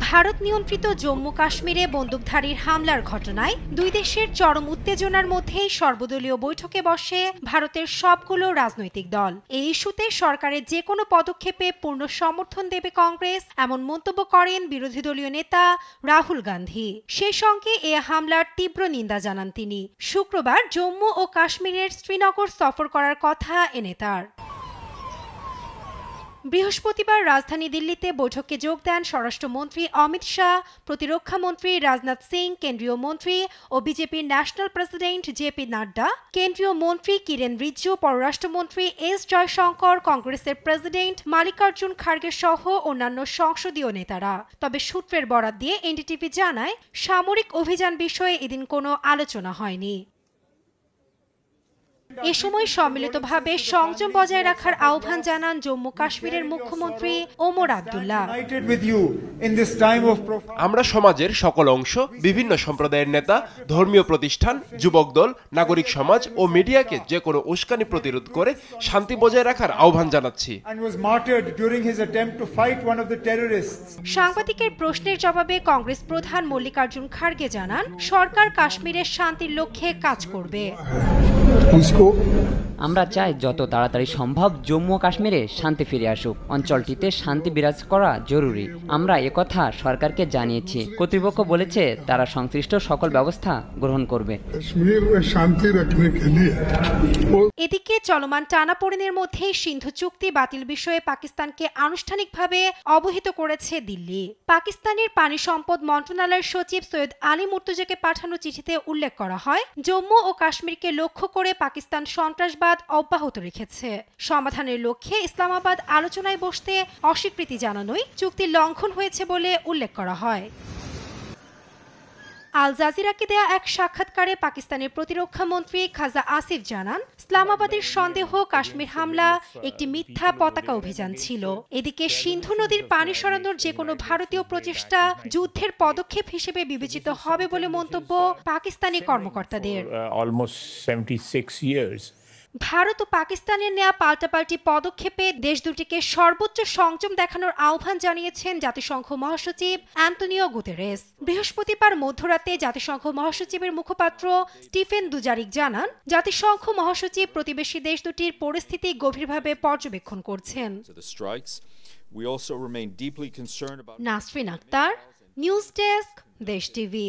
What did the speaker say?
ভারত নিয়ন্ত্রিত জম্মু কাশ্মীরে বন্দুকধারীর হামলার ঘটনায় দুই দেশের চরম উত্তেজনার মধ্যেই সর্বদলীয় বৈঠকে বসে ভারতের সবগুলো রাজনৈতিক দল। এই ইস্যুতে সরকারের যে কোনো পদক্ষেপে পূর্ণ সমর্থন দেবে কংগ্রেস, এমন মন্তব্য করেন বিরোধী দলীয় নেতা রাহুল গান্ধী। সেই সঙ্গে এ হামলার তীব্র নিন্দা জানান তিনি। শুক্রবার জম্মু ও কাশ্মীরের শ্রীনগর সফর করার কথা এ নেতার। বৃহস্পতিবার রাজধানী দিল্লিতে বৈঠকে যোগ দেন স্বরাষ্ট্রমন্ত্রী অমিত শাহ, প্রতিরক্ষা মন্ত্রী রাজনাথ সিং, কেন্দ্রীয় মন্ত্রী ও বিজেপির ন্যাশনাল প্রেসিডেন্ট জেপি নাড্ডা, কেন্দ্রীয় মন্ত্রী কিরেন রিজিজু, পররাষ্ট্রমন্ত্রী এস জয়শঙ্কর, কংগ্রেসের প্রেসিডেন্ট মাল্লিকার্জুন খার্গে সহ অন্যান্য সংসদীয় নেতারা। তবে সূত্রের বরাত দিয়ে এনডিটিভি জানায়, সামরিক অভিযান বিষয়ে এদিন কোনো আলোচনা হয়নি। এ সময় সম্মিলিতভাবে সংযম বজায় রাখার আহ্বান জানান জম্মু কাশ্মীরের মুখ্যমন্ত্রী ওমর আবদুল্লাহ। আমরা সমাজের সকল অংশ, বিভিন্ন সম্প্রদায়ের নেতা, ধর্মীয় প্রতিষ্ঠান, যুবক দল, নাগরিক সমাজ ও মিডিয়াকে যে কোনো উস্কানি প্রতিরোধ করে শান্তি বজায় রাখার আহ্বান জানাচ্ছি। সাংবাদিকের প্রশ্নের জবাবে কংগ্রেস প্রধান মল্লিকার্জুন খার্গে জানান, সরকার কাশ্মীরের শান্তির লক্ষ্যে কাজ করবে। আমরা চাই যত তাড়াতাড়ি সম্ভব জম্মু ও কাশ্মীরে শান্তি ফিরে আসুক। অঞ্চলটিতে শান্তি বিরাজ করা জরুরি। আমরা একথা সরকারকে জানিয়েছি। কর্তৃপক্ষ বলেছে তারা সংশ্লিষ্ট সকল ব্যবস্থা গ্রহণ করবে। এদিকে চলমান টানাপোড়েনের মধ্যে সিন্ধু চুক্তি বাতিল বিষয়ে পাকিস্তানকে আনুষ্ঠানিকভাবে অবহিত করেছে দিল্লি। পাকিস্তানের পানি সম্পদ মন্ত্রণালয়ের সচিব সৈয়দ আলী মুর্তজাকে পাঠানো চিঠিতে উল্লেখ করা হয়, জম্মু ও কাশ্মীরকে লক্ষ্য করে পাকিস্তান সন্ত্রাসবাদ অব্যাহত রেখেছে। সমাধানের লক্ষ্যে ইসলামাবাদ আলোচনায় বসতে অস্বীকৃতি জানানোই চুক্তি লঙ্ঘন হয়েছে বলে উল্লেখ করা হয়। আল জাজিরাকে দেয়া এক সাক্ষাৎকারে পাকিস্তানের প্রতিরক্ষা মন্ত্রী খাজা আসিফ জানান, ইসলামাবাদের সন্দেহ কাশ্মীর হামলা একটি মিথ্যা পতাকা অভিযান ছিল। এদিকে সিন্ধু নদীর পানি সরানোর যে কোনো ভারতীয় প্রচেষ্টা যুদ্ধের পদক্ষেপ হিসেবে বিবেচিত হবে বলে মন্তব্য পাকিস্তানি কর্মকর্তাদের। ভারত ও পাকিস্তানের নেয়া পাল্টাপাল্টি পদক্ষেপে দেশ দুটিকে সর্বোচ্চ সংযম দেখানোর আহ্বান জানিয়েছেন জাতিসংঘ মহাসচিব অ্যান্তোনিও গুতেরেস। বৃহস্পতিবার মধ্যরাতে জাতিসংঘ মহাসচিবের মুখপাত্র স্টিফেন দুজারিক জানান, জাতিসংঘ মহাসচিব প্রতিবেশী দেশ দুটির পরিস্থিতি গভীরভাবে পর্যবেক্ষণ করছেন। নাসরিন আক্তার, নিউজ ডেস্ক, দেশ টিভি।